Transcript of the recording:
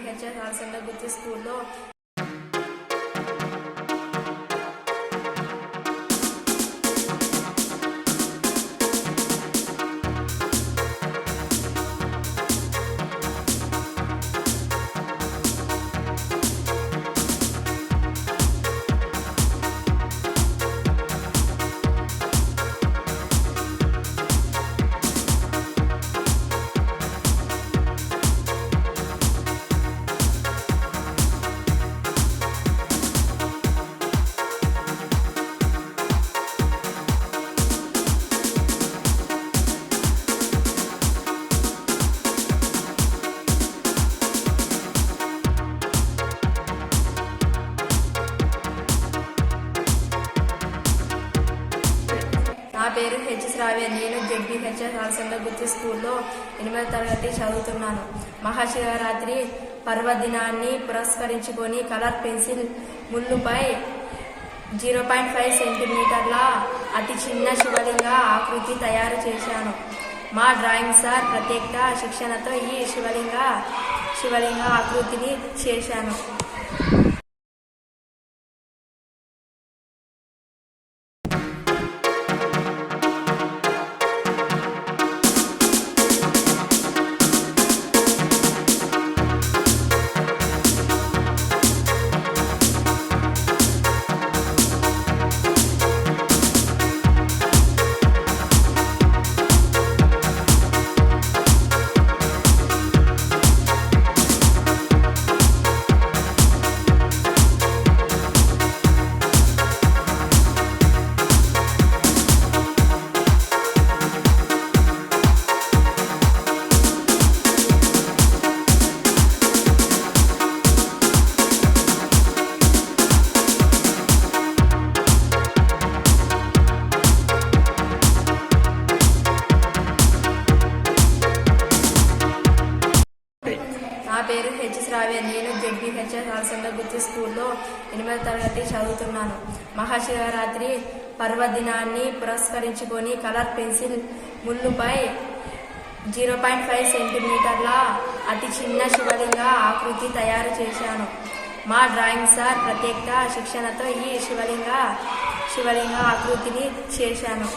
జెడ్బీహెచ్ఎస్ ఆల్సండ గుత్తి స్కూల్లో నా పేరు హెచ్ శ్రావ్య. నేను జెడ్బీహెచ్ఎస్ ఆల్సండ గుత్తి స్కూల్లో 8వ తరగతి చదువుతున్నాను. మహాశివరాత్రి పర్వదినాన్ని పురస్కరించుకొని కలర్ పెన్సిల్ ముళ్ళుపై 0.5 సెంటీమీటర్ల అతి చిన్న శివలింగ ఆకృతి తయారు చేశాను. మా డ్రాయింగ్ సార్ ప్రత్యేక శిక్షణతో ఈ శివలింగ ఆకృతిని చేశాను. నా పేరు హెచ్ శ్రావ్య. నేను జెడ్బీహెచ్ఎస్ ఆల్సండ గుత్తి స్కూల్లో 8వ తరగతి చదువుతున్నాను. మహాశివరాత్రి పర్వదినాన్ని పురస్కరించుకొని కలర్ పెన్సిల్ ముళ్ళుపై 0.5 సెంటీమీటర్ల అతి చిన్న శివలింగ ఆకృతి తయారు చేశాను. మా డ్రాయింగ్ సార్ ప్రత్యేక శిక్షణతో ఈ శివలింగ ఆకృతిని చేశాను.